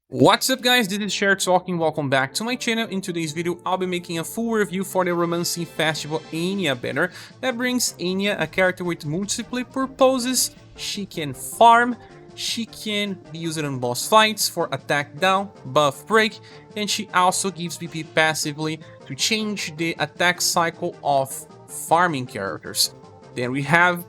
What's up guys, this is Cher talking, welcome back to my channel. In today's video, I'll be making a full review for the Romancing Festival Anya banner that brings Anya, a character with multiple purposes. She can farm, she can be used in boss fights for attack down, buff break, and she also gives BP passively to change the attack cycle of farming characters. Then we have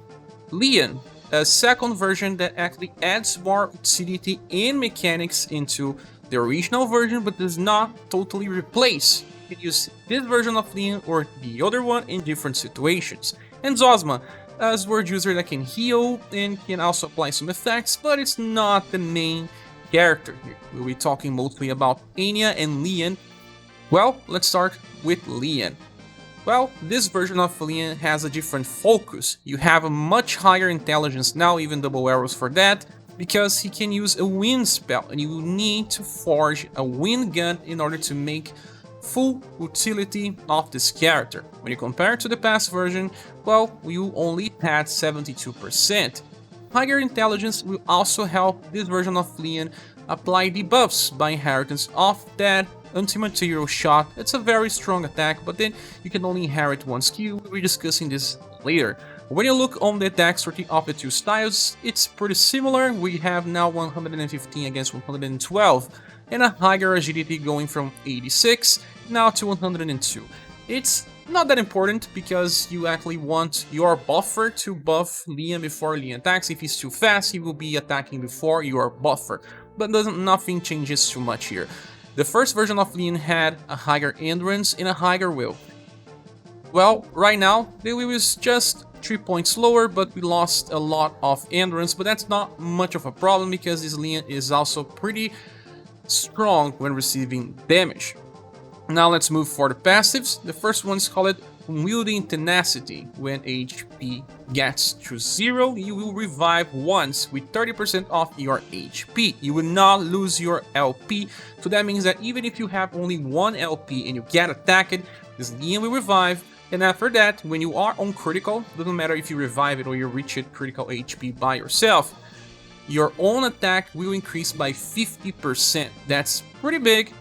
Leon, a second version that actually adds more utility and mechanics into the original version, but does not totally replace. You can use this version of Leon or the other one in different situations. And Zozma, a sword user that can heal and can also apply some effects, but it's not the main character here. We'll be talking mostly about Anya and Leon. Well, let's start with Leon. Well, this version of Leon has a different focus. You have a much higher intelligence now, even double arrows for that, because he can use a wind spell, and you need to forge a wind gun in order to make full utility of this character. When you compare it to the past version, well, you only had 72%. Higher intelligence will also help this version of Leon apply debuffs by inheritance of that anti-material shot. It's a very strong attack, but then you can only inherit one skill. We'll be discussing this later. When you look on the attack sorting of the two styles, it's pretty similar. We have now 115 against 112, and a higher agility going from 86 now to 102. It's not that important because you actually want your buffer to buff Leon before Leon attacks. If he's too fast, he will be attacking before your buffer, but nothing changes too much here. The first version of Leon had a higher endurance and a higher will. Well, right now, the will is just 3 points lower, but we lost a lot of endurance, but that's not much of a problem because this Leon is also pretty strong when receiving damage. Now let's move for the passives. The first one is called Unyielding Tenacity. When HP gets to 0, you will revive once with 30% of your HP. You will not lose your LP, so that means that even if you have only 1 LP and you get attacked, this Leon will revive, and after that, when you are on critical, doesn't matter if you revive it or you reach it critical HP by yourself, your own attack will increase by 50%. That's pretty big,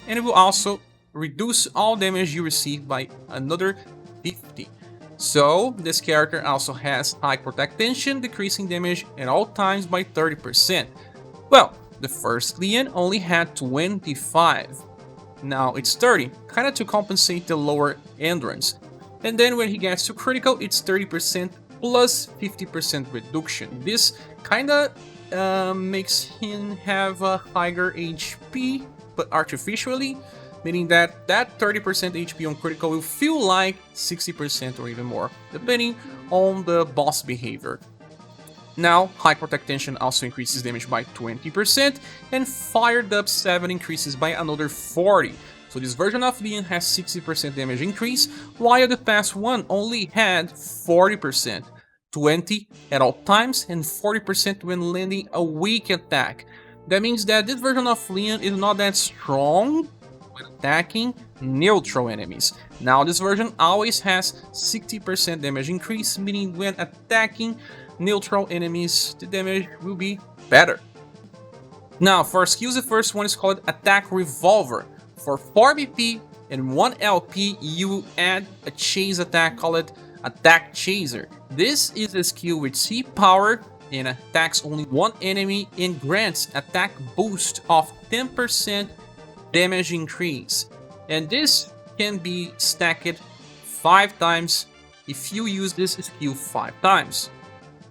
and it will also reduce all damage you receive by another 50. So this character also has high protect tension, decreasing damage at all times by 30%. Well, the first Leon only had 25. Now it's 30, kinda to compensate the lower endurance. And then when he gets to critical, it's 30% plus 50% reduction. This kinda makes him have a higher HP, but artificially, meaning that 30% HP on critical will feel like 60% or even more, depending on the boss behavior. Now, high protect tension also increases damage by 20%, and fired up 7 increases by another 40. So this version of Leon has 60% damage increase, while the past one only had 40%. 20 at all times and 40% when landing a weak attack. That means that this version of Leon is not that strong when attacking neutral enemies. Now this version always has 60% damage increase, meaning when attacking neutral enemies, the damage will be better. Now for skills, the first one is called Attack Revolver. For 4 BP and 1 LP, you will add a chase attack called Attack Chaser. This is a skill with C power and attacks only one enemy and grants attack boost of 10% damage increase. And this can be stacked 5 times if you use this skill 5 times.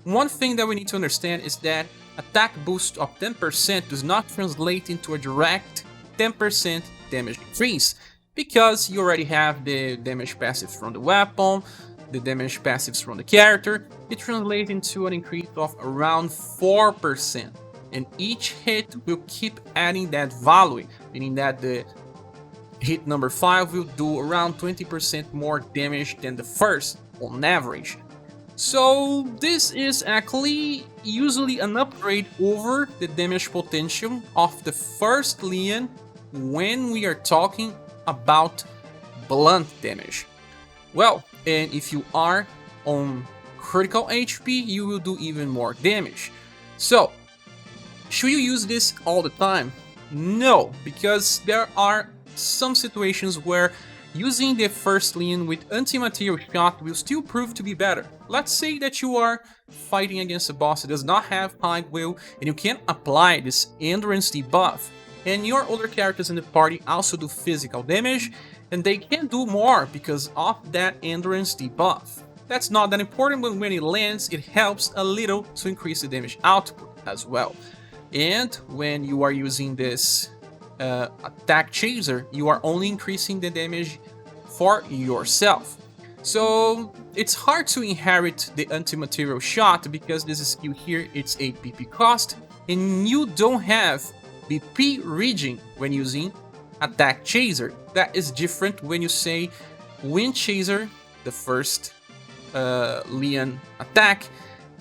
One thing that we need to understand is that attack boost of 10% does not translate into a direct 10% damage increase, because you already have the damage passives from the weapon, the damage passives from the character. It translates into an increase of around 4%, and each hit will keep adding that value, meaning that the hit number 5 will do around 20% more damage than the first on average. So this is actually usually an upgrade over the damage potential of the first Leon when we are talking about blunt damage. Well, and if you are on critical HP, you will do even more damage. So, should you use this all the time? No, because there are some situations where using the first Leon with anti-material shot will still prove to be better. Let's say that you are fighting against a boss that does not have high will and you can apply this endurance debuff, and your other characters in the party also do physical damage, and they can do more because of that endurance debuff. That's not that important, but when it lands, it helps a little to increase the damage output as well. And when you are using this attack chaser, you are only increasing the damage for yourself. So it's hard to inherit the anti-material shot because this skill here, it's 8 BP cost, and you don't have BP regen when using attack chaser. That is different when you say wind chaser, the first Leon attack,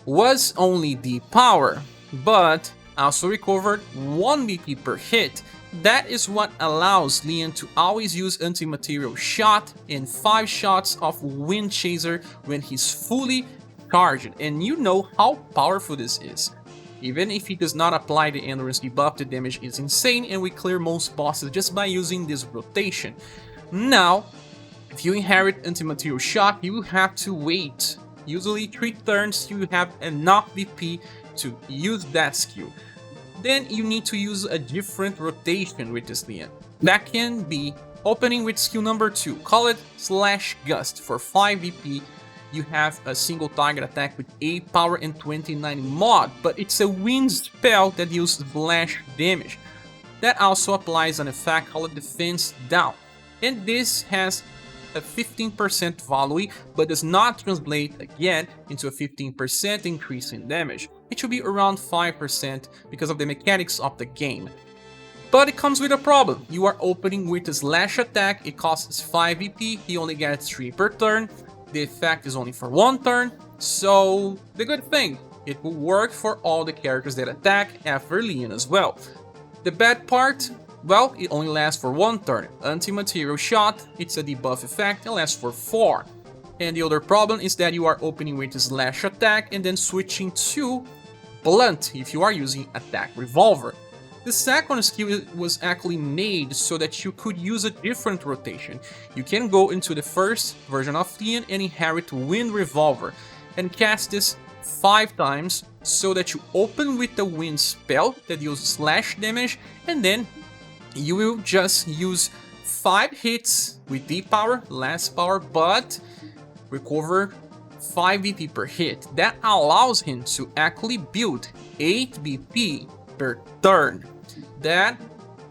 was only the power, but also recovered 1 BP per hit. That is what allows Leon to always use anti-material shot and 5 shots of wind chaser when he's fully charged, and you know how powerful this is. Even if he does not apply the endurance debuff, the damage is insane, and we clear most bosses just by using this rotation. Now, if you inherit anti-material shot, you have to wait. Usually 3 turns you have enough BP to use that skill. Then you need to use a different rotation with this Leon. That can be opening with skill number 2, call it Slash Gust for 5 BP. You have a single target attack with 8 power and 29 mod, but it's a wind spell that uses slash damage. That also applies an effect called Defense Down, and this has a 15% value, but does not translate again into a 15% increase in damage. It should be around 5% because of the mechanics of the game. But it comes with a problem. You are opening with a slash attack, it costs 5 EP, he only gets 3 per turn. The effect is only for 1 turn, so the good thing, it will work for all the characters that attack after Leon as well. The bad part, well, it only lasts for 1 turn. Anti-material shot, it's a debuff effect, it lasts for 4. And the other problem is that you are opening with a slash attack and then switching to blunt if you are using attack revolver. The second skill was actually made so that you could use a different rotation. You can go into the first version of Leon and inherit Wind Revolver and cast this 5 times so that you open with the wind spell that deals slash damage, and then you will just use 5 hits with deep power, less power, but recover 5 BP per hit. That allows him to actually build 8 BP per turn. That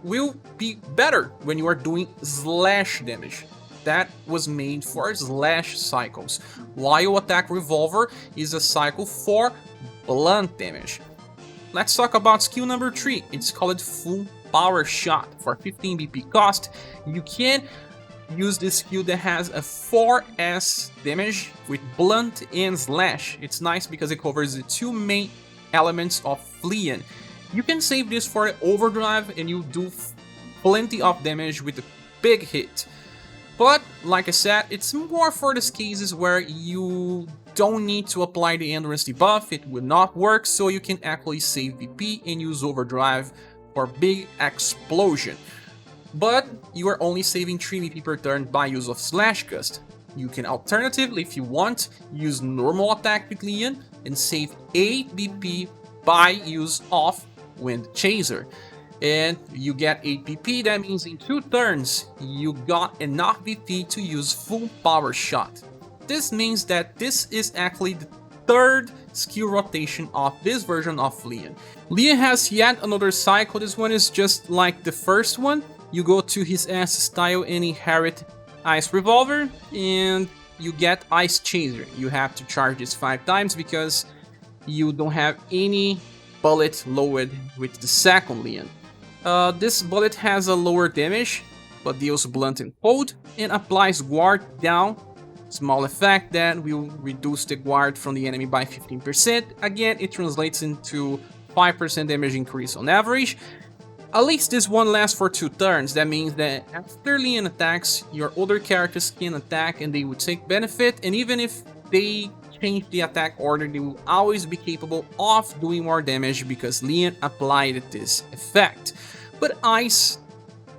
will be better when you are doing slash damage. That was made for slash cycles, while attack revolver is a cycle for blunt damage. Let's talk about skill number 3. It's called full power shot for 15 BP cost. You can use this skill that has a 4S damage with blunt and slash. It's nice because it covers the 2 main elements of Leon. You can save this for overdrive and you do plenty of damage with a big hit. But like I said, it's more for these cases where you don't need to apply the endurance debuff, it will not work, so you can actually save BP and use overdrive for big explosion. But you are only saving 3 BP per turn by use of Slash Gust. You can alternatively, if you want, use normal attack with Leon and save 8 BP by use of Wind Chaser. And you get 8 BP, that means in 2 turns you got enough BP to use full power shot. This means that this is actually the 3rd skill rotation of this version of Leon. Leon has yet another cycle. This one is just like the first one. You go to his S style and inherit Ice Revolver and you get Ice Chaser. You have to charge this 5 times because you don't have any bullet lowered with the second Leon. This bullet has a lower damage, but deals blunt and cold, and applies guard down. Small effect that will reduce the guard from the enemy by 15%. Again, it translates into 5% damage increase on average. At least this one lasts for 2 turns. That means that after Leon attacks, your other characters can attack and they will take benefit, and even if they change the attack order, they will always be capable of doing more damage because Leon applied this effect. but Ice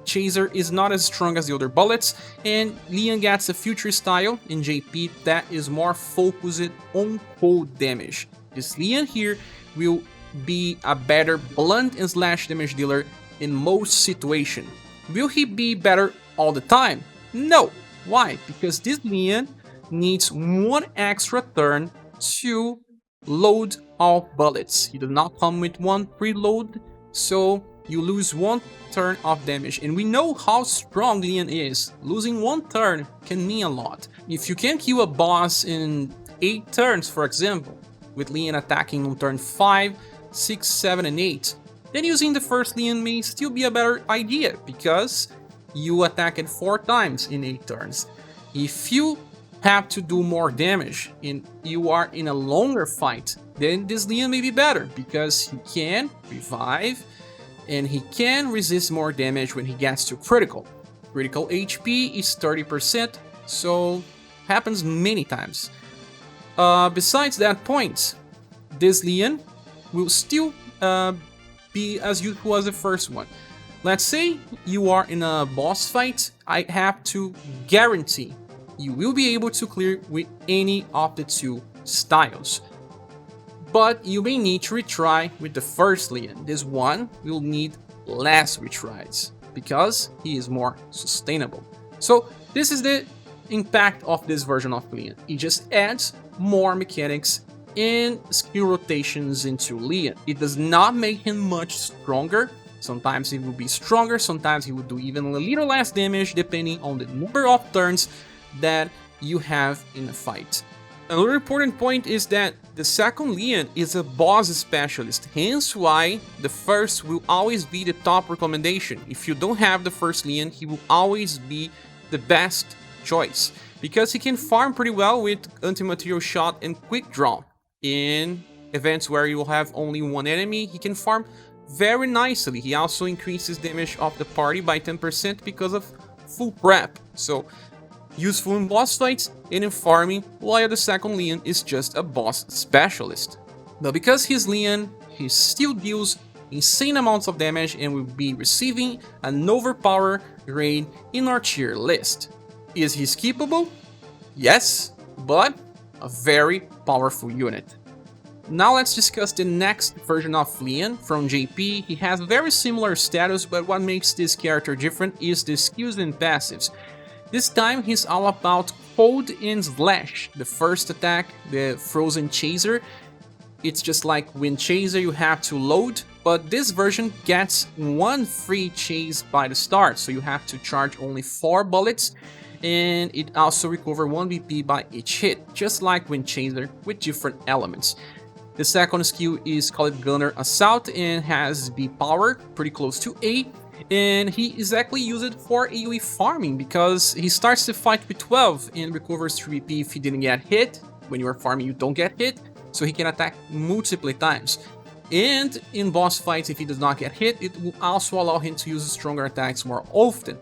Chaser is not as strong as the other bullets, and Leon gets a future style in JP that is more focused on cold damage. This Leon here will be a better blunt and slash damage dealer in most situations. Will he be better all the time? No. Why? Because this Leon needs one extra turn to load all bullets. He does not come with one preload, so you lose one turn of damage, and we know how strong Leon is. Losing one turn can mean a lot. If you can kill a boss in 8 turns, for example, with Leon attacking on turn 5, 6, 7, and 8, then using the first Leon may still be a better idea, because you attack it 4 times in 8 turns. If you have to do more damage and you are in a longer fight, then this Leon may be better, because he can revive, and he can resist more damage when he gets to critical. Critical HP is 30%, so happens many times. Besides that point, this Leon will still be as useful as the first one. Let's say you are in a boss fight, I have to guarantee you will be able to clear with any of the 2 styles. But you may need to retry with the first Leon. This one will need less retries because he is more sustainable. So this is the impact of this version of Leon. It just adds more mechanics and skill rotations into Leon. It does not make him much stronger. Sometimes he will be stronger, sometimes he will do even a little less damage depending on the number of turns that you have in a fight. Another important point is that the second Leon is a boss specialist, hence why the first will always be the top recommendation. If you don't have the first Leon, he will always be the best choice, because he can farm pretty well with anti-material shot and quick draw. In events where you will have only one enemy, he can farm very nicely. He also increases damage of the party by 10% because of full prep. So useful in boss fights and in farming, while the second Leon is just a boss specialist. But because he's Leon, he still deals insane amounts of damage and will be receiving an overpowered grade in our tier list. Is he skippable? Yes, but a very powerful unit. Now let's discuss the next version of Leon from JP. He has very similar status, but what makes this character different is the skills and passives. This time he's all about cold and slash. The first attack, the Frozen Chaser, it's just like Wind Chaser, you have to load, but this version gets one free chase by the start, so you have to charge only 4 bullets, and it also recovers 1 BP by each hit, just like Wind Chaser with different elements. The second skill is called Gunner Assault and has B power, pretty close to A. And he is actually used for AoE farming because he starts the fight with 12 and recovers 3 BP if he didn't get hit. When you are farming, you don't get hit, so he can attack multiple times. And in boss fights, if he does not get hit, it will also allow him to use stronger attacks more often.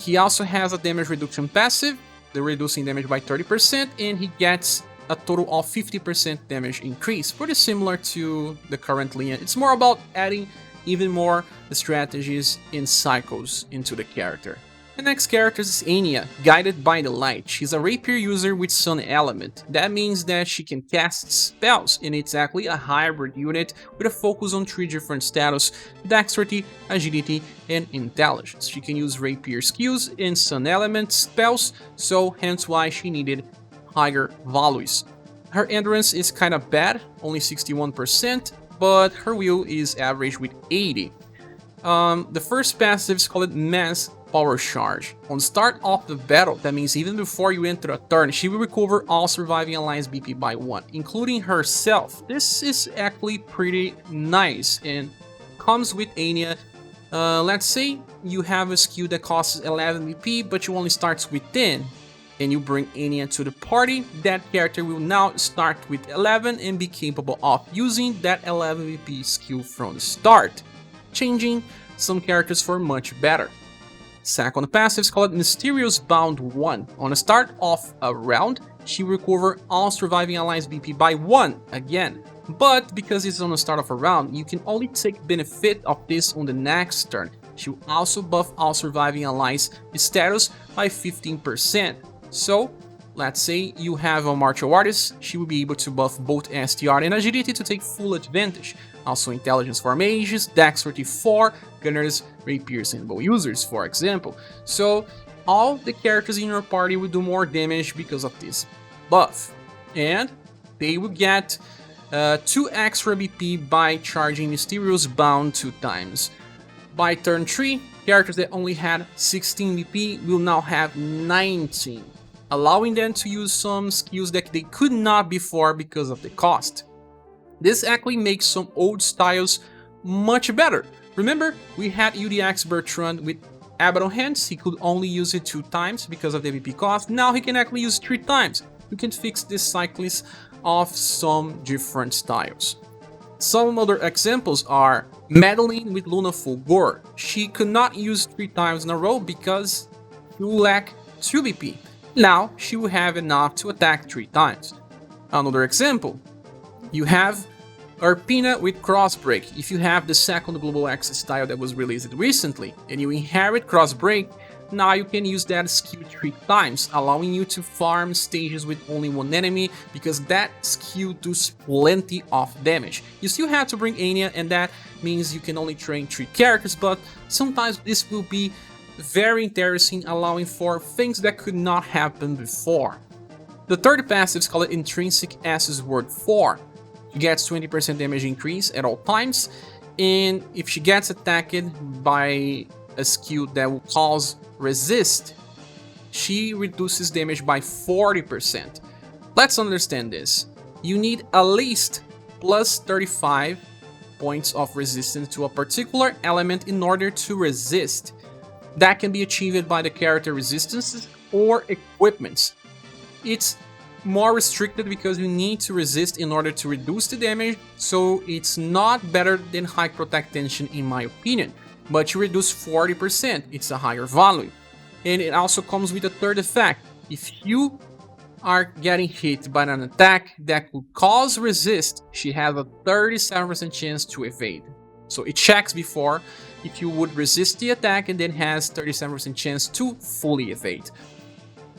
He also has a damage reduction passive, the reducing damage by 30%, and he gets a total of 50% damage increase, pretty similar to the current Leon. It's more about adding even more strategies and cycles into the character. The next character is Anya, guided by the light. She's a rapier user with sun element. That means that she can cast spells, and it's actually a hybrid unit with a focus on 3 different status: dexterity, agility, and intelligence. She can use rapier skills and sun element spells, so hence why she needed higher values. Her endurance is kinda bad, only 61%, but her will is average with 80. The first passive is called Mass Power Charge. On start of the battle, that means even before you enter a turn, she will recover all surviving alliance BP by 1, including herself. This is actually pretty nice and comes with Anya. Let's say you have a skill that costs 11 BP, but you only starts with 10. And you bring Anya to the party, that character will now start with 11 and be capable of using that 11 VP skill from the start, changing some characters for much better. Second passive is called Mysterious Bound 1. On the start of a round, she will recover all surviving allies BP by 1 again. But because it's on the start of a round, you can only take benefit of this on the next turn. She will also buff all surviving allies status by 15%. So, let's say you have a martial artist, she will be able to buff both STR and agility to take full advantage. Also intelligence for mages, dexterity for gunners, rapiers and bow users, for example. So, all the characters in your party will do more damage because of this buff. And they will get 2 extra BP by charging Mysterious Bound 2 times. By turn 3, characters that only had 16 BP will now have 19, allowing them to use some skills that they could not before because of the cost. This actually makes some old styles much better. Remember, we had UDX Bertrand with Abaddon Hands, he could only use it 2 times because of the BP cost, now he can actually use 3 times. You can fix this cyclist of some different styles. Some other examples are Madeline with Luna Fulgor. She could not use 3 times in a row because she will lack 2 BP. Now she will have enough to attack 3 times. Another example, you have Arpina with Crossbreak. If you have the second Global Access style that was released recently and you inherit Crossbreak, now you can use that skill 3 times, allowing you to farm stages with only 1 enemy, because that skill does plenty of damage. You still have to bring Anya, and that means you can only train 3 characters, but sometimes this will be very interesting, allowing for things that could not happen before. The third passive is called Intrinsic Access Word 4. She gets 20% damage increase at all times, and if she gets attacked by a skill that will cause resist, she reduces damage by 40%. Let's understand this. You need at least plus 35 points of resistance to a particular element in order to resist. That can be achieved by the character resistances or equipments. It's more restricted because you need to resist in order to reduce the damage, so it's not better than high protect tension in my opinion. But you reduce 40%, it's a higher value. And it also comes with a third effect. If you are getting hit by an attack that could cause resist, she has a 37% chance to evade. So it checks before if you would resist the attack, and then has 37% chance to fully evade.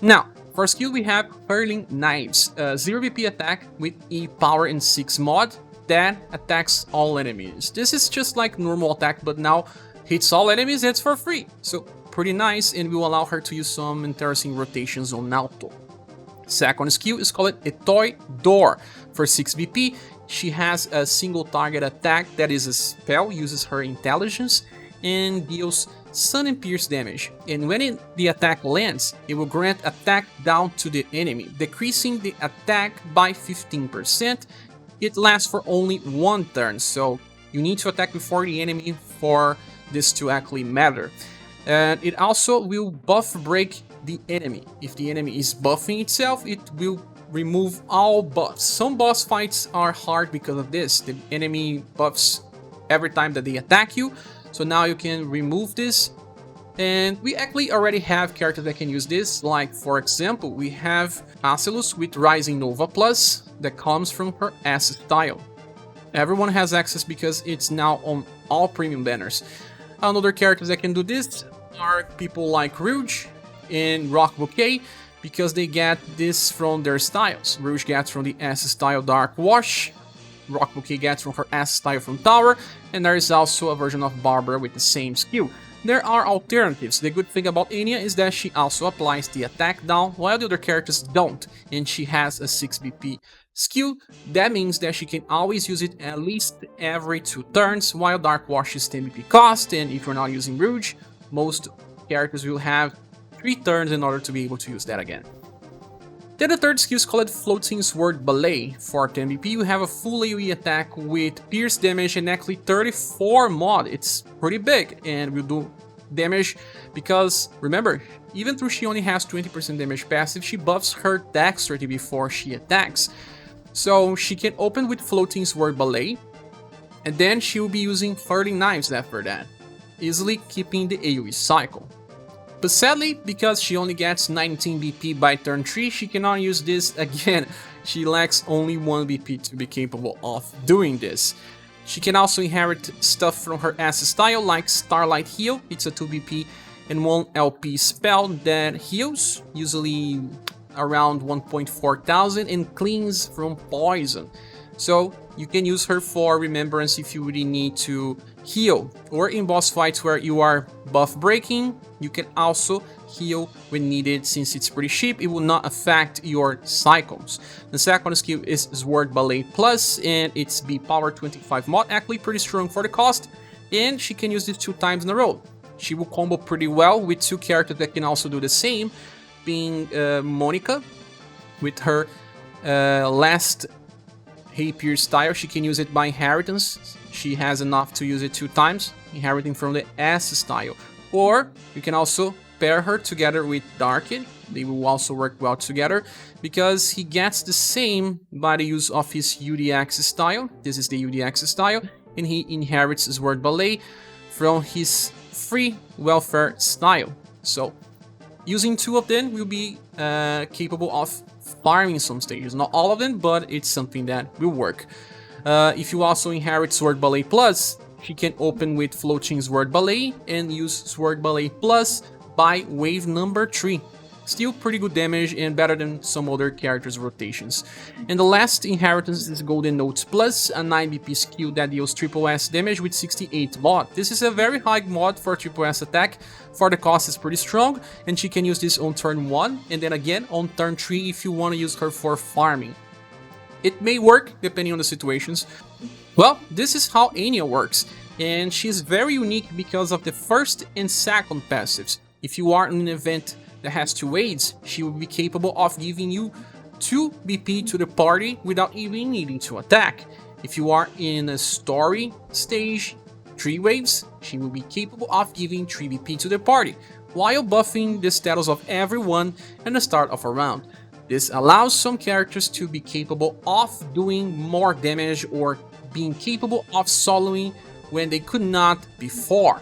Now, for skill we have Hurling Knives, 0 BP attack with E power and 6 mod that attacks all enemies. This is just like normal attack, but now hits all enemies, it's for free. So pretty nice, and will allow her to use some interesting rotations on auto. Second skill is called Etoy Door. For 6 BP, she has a single target attack that is a spell, uses her intelligence, and deals stun and pierce damage. And when the attack lands, it will grant attack down to the enemy, decreasing the attack by 15%. It lasts for only 1 turn, so you need to attack before the enemy for this to actually matter. And it also will buff break the enemy. If the enemy is buffing itself, it will remove all buffs. Some boss fights are hard because of this. The enemy buffs every time that they attack you, so now you can remove this. And we actually already have characters that can use this, like for example we have Acelus with Rising Nova Plus that comes from her S style. Everyone has access because it's now on all premium banners. Another characters that can do this are people like Rouge and Rock Bouquet, because they get this from their styles. Rouge gets from the S style Dark Wash, Rock Bouquet gets from her S style from Tower, and there is also a version of Barbara with the same skill. There are alternatives. The good thing about Anya is that she also applies the attack down, while the other characters don't, and she has a 6 BP skill. That means that she can always use it at least every 2 turns, while Dark Wash is 10 BP cost, and if you're not using Rouge, most characters will have 3 turns in order to be able to use that again. Then the third skill is called Floating Sword Ballet. For 10 BP you have a full AoE attack with pierce damage and actually 34 mod. It's pretty big and will do damage because, remember, even though she only has 20% damage passive, she buffs her dexterity before she attacks. So she can open with Floating Sword Ballet, and then she will be using Hurling Knives after that, easily keeping the AoE cycle. But sadly, because she only gets 19 BP by turn 3, she cannot use this again. She lacks only 1 BP to be capable of doing this. She can also inherit stuff from her S style like Starlight Heal. It's a 2 BP and 1 LP spell that heals, usually around 1.4 thousand, and cleans from poison. So you can use her for remembrance if you really need to heal, or in boss fights where you are buff breaking, you can also heal when needed. Since it's pretty cheap, it will not affect your cycles. The second skill is Sword Ballet Plus, and it's B power 25 mod, actually pretty strong for the cost, and she can use this 2 times in a row. She will combo pretty well with 2 characters that can also do the same, being Monica with her last Rapier style. She can use it by inheritance. She has enough to use it 2 times, inheriting from the S style. Or you can also pair her together with Darkid. They will also work well together because he gets the same by the use of his UDX style. This is the UDX style, and he inherits Sword Ballet from his free welfare style. So using 2 of them will be capable of farming some stages. Not all of them, but it's something that will work. If you also inherit Sword Ballet Plus, she can open with Floating Sword Ballet and use Sword Ballet Plus by wave number 3. Still pretty good damage and better than some other characters' rotations. And the last inheritance is Golden Notes Plus, a 9 BP skill that deals triple S damage with 68 mod. This is a very high mod for triple S attack. For the cost, it's pretty strong, and she can use this on turn 1 and then again on turn 3 if you want to use her for farming. It may work depending on the situations. Well, this is how Anya works, and she's very unique because of the first and second passives. If you are in an event that has 2 aids, she will be capable of giving you 2 BP to the party without even needing to attack. If you are in a story stage, 3 waves, she will be capable of giving 3 BP to the party, while buffing the status of everyone at the start of a round. This allows some characters to be capable of doing more damage or being capable of soloing when they could not before.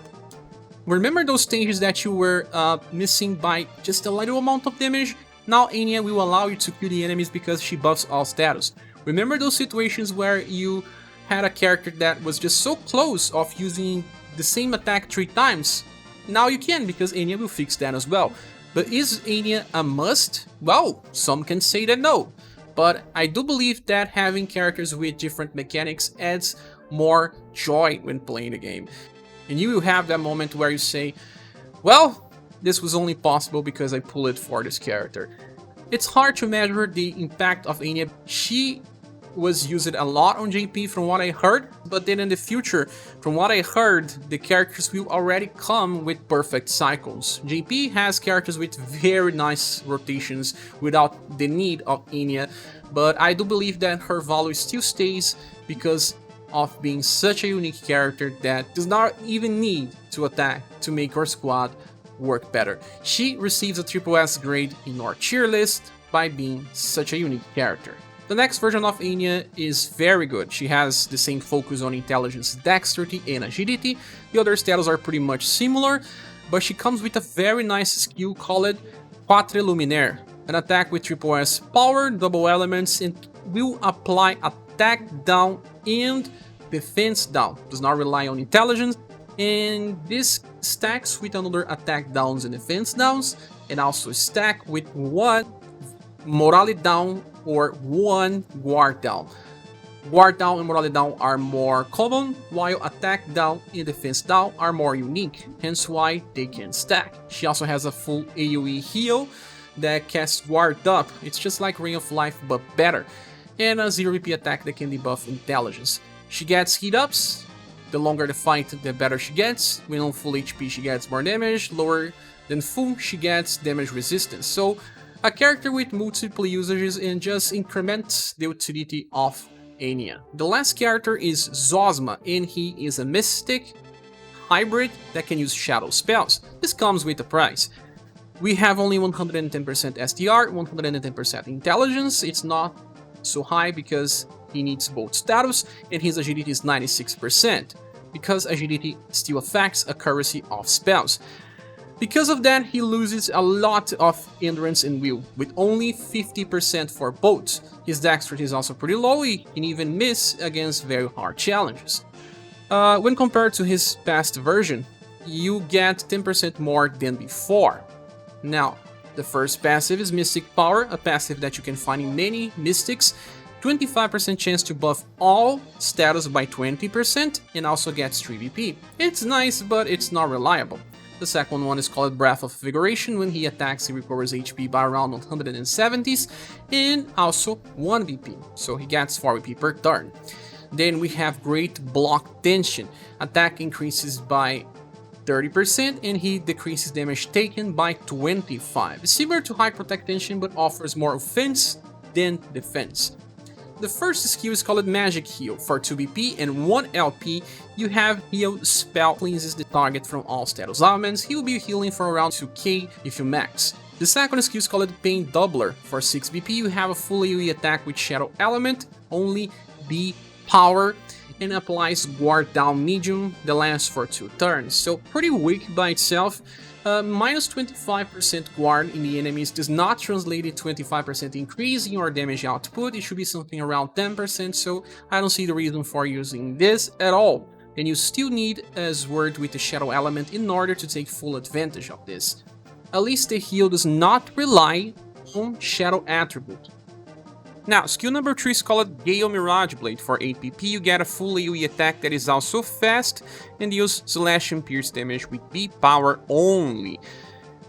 Remember those stages that you were missing by just a little amount of damage? Now Anya will allow you to kill the enemies because she buffs all status. Remember those situations where you had a character that was just so close of using the same attack 3 times? Now you can, because Anya will fix that as well. But is Anya a must? Well, some can say that no. But I do believe that having characters with different mechanics adds more joy when playing the game. And you will have that moment where you say, well, this was only possible because I pulled it for this character. It's hard to measure the impact of Anya. She was used a lot on JP from what I heard, but then in the future, from what I heard, the characters will already come with perfect cycles. JP has characters with very nice rotations without the need of Anya, but I do believe that her value still stays because of being such a unique character that does not even need to attack to make her squad work better. She receives a triple S grade in our tier list by being such a unique character. The next version of Anya is very good. She has the same focus on intelligence, dexterity, and agility. The other status are pretty much similar, but she comes with a very nice skill called Quatre Luminaire, an attack with triple S power, double elements, and will apply attack down and defense down. Does not rely on intelligence, and this stacks with another attack downs and defense downs, and also stack with 1 morale down or 1 guard down. Guard down and morale down are more common, while attack down and defense down are more unique, hence why they can stack. She also has a full AoE heal that casts guard up. It's just like Ring of Life but better, and a 0 BP attack that can debuff intelligence. She gets heat ups. The longer the fight, the better she gets. When on full HP, she gets more damage. Lower than full, she gets damage resistance. So a character with multiple usages and just increments the utility of Anya. The last character is Zozma, and he is a mystic hybrid that can use shadow spells. This comes with a price. We have only 110% STR, 110% intelligence. It's not so high because he needs both status, and his agility is 96%, because agility still affects accuracy of spells. Because of that, he loses a lot of endurance and will, with only 50% for both. His dexterity is also pretty low, he can even miss against very hard challenges. When compared to his past version, you get 10% more than before. Now, the first passive is Mystic Power, a passive that you can find in many mystics. 25% chance to buff all status by 20% and also gets 3 VP. It's nice, but it's not reliable. The second one is called Breath of Vigoration. When he attacks, he recovers HP by around 170s and also 1 VP, so he gets 4 VP per turn. Then we have Great Block Tension. Attack increases by 30% and he decreases damage taken by 25. Similar to High Protect Tension, but offers more offense than defense. The first skill is called Magic Heal. For 2 BP and 1 LP, you have Heal spell cleanses the target from all status elements. He will be healing for around 2k if you max. The second skill is called Pain Doubler. For 6 BP, you have a full AoE attack with Shadow Element, only B power, and applies Guard Down Medium that lasts for 2 turns. So pretty weak by itself. Minus 25% guard in the enemies does not translate to 25% increase in your damage output. It should be something around 10%, so I don't see the reason for using this at all. And you still need a sword with the shadow element in order to take full advantage of this. At least the heal does not rely on shadow attribute. Now, skill number 3 is called Gale Mirage Blade. For 8 PP, you get a full AoE attack that is also fast and deals slash and pierce damage with B power only.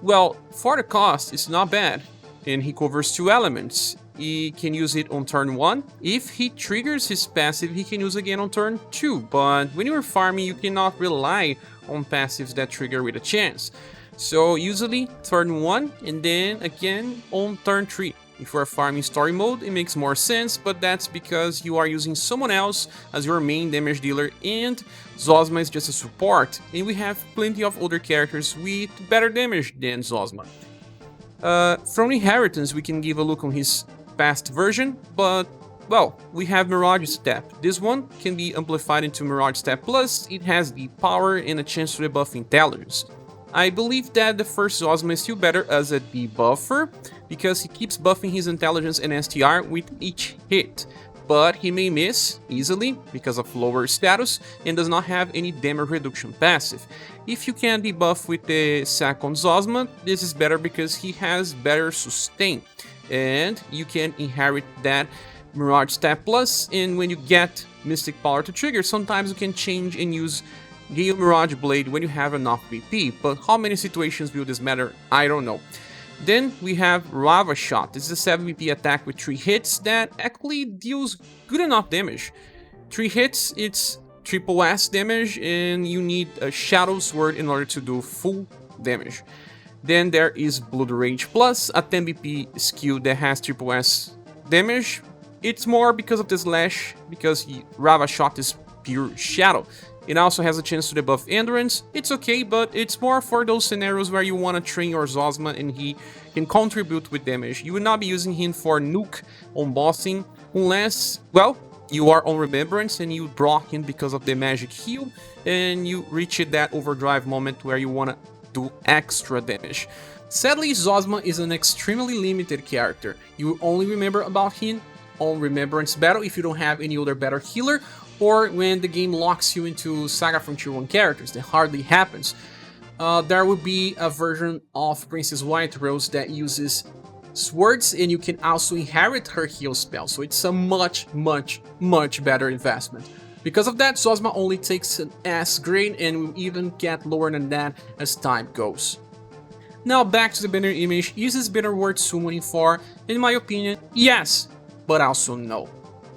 Well, for the cost, it's not bad, and he covers 2 elements. He can use it on turn 1. If he triggers his passive, he can use again on turn 2, but when you're farming, you cannot rely on passives that trigger with a chance. So usually turn 1 and then again on turn 3. If you are farming story mode, it makes more sense, but that's because you are using someone else as your main damage dealer and Zozma is just a support, and we have plenty of other characters with better damage than Zozma. From Inheritance, we can give a look on his past version, but well, we have Mirage Step. This one can be amplified into Mirage Step Plus. It has the power and a chance to debuff intelligence. I believe that the first Zozma is still better as a debuffer, because he keeps buffing his intelligence and STR with each hit, but he may miss easily because of lower status and does not have any damage reduction passive. If you can debuff with the second Zozma, this is better because he has better sustain, and you can inherit that Mirage Step Plus, and when you get Mystic Power to trigger, sometimes you can change and use Gale Mirage Blade when you have enough VP, but how many situations will this matter? I don't know. Then we have Lava Shot. This is a 7 VP attack with 3 hits that actually deals good enough damage. 3 hits, it's triple S damage, and you need a Shadow Sword in order to do full damage. Then there is Blood Rage Plus, a 10 VP skill that has triple S damage. It's more because of the slash, because Lava Shot is pure Shadow. It also has a chance to debuff Endurance. It's okay, but it's more for those scenarios where you want to train your Zozma and he can contribute with damage. You would not be using him for nuke on bossing unless, well, you are on Remembrance and you block him because of the magic heal and you reach that overdrive moment where you want to do extra damage. Sadly, Zozma is an extremely limited character. You will only remember about him on Remembrance battle if you don't have any other better healer, or when the game locks you into SaGa Frontier 1 characters. That hardly happens. There will be a version of Princess White Rose that uses swords, and you can also inherit her heal spell, so it's a much better investment. Because of that, Zozma only takes an S grade and will even get lower than that as time goes. Now back to the banner image. Is this banner worth summoning for? In my opinion, yes, but also no.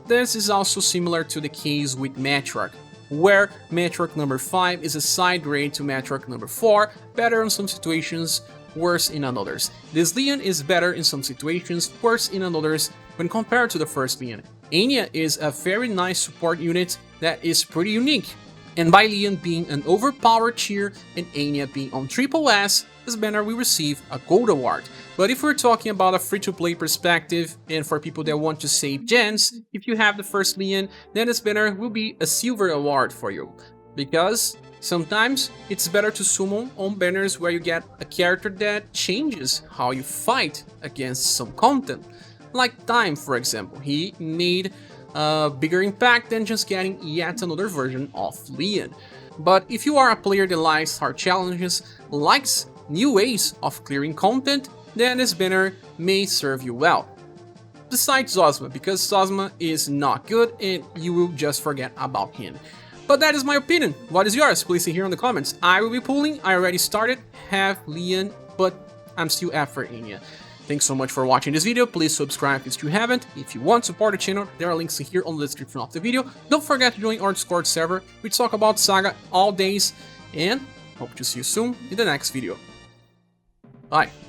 This is also similar to the case with Matriarch, where Matriarch number 5 is a side grade to Matriarch number 4, better in some situations, worse in others. This Leon is better in some situations, worse in others when compared to the first Leon. Anya is a very nice support unit that is pretty unique, and by Leon being an overpowered tier and Anya being on triple S, this banner will receive a gold award. But if we're talking about a free-to-play perspective, and for people that want to save gens, if you have the first Leon, then this banner will be a silver award for you. Because Sometimes it's better to summon on banners where you get a character that changes how you fight against some content. Like Time, for example, he made a bigger impact than just getting yet another version of Leon. But if you are a player that likes hard challenges, likes new ways of clearing content, then this banner may serve you well. Besides Zozma, because Zozma is not good and you will just forget about him. But that is my opinion. What is yours? Please say here in the comments. I will be pulling. I already started. Have Leon, but I'm still after Anya. Thanks so much for watching this video. Please subscribe if you haven't. If you want to support the channel, there are links here on the description of the video. Don't forget to join our Discord server. We talk about SaGa all days. And hope to see you soon in the next video. Bye.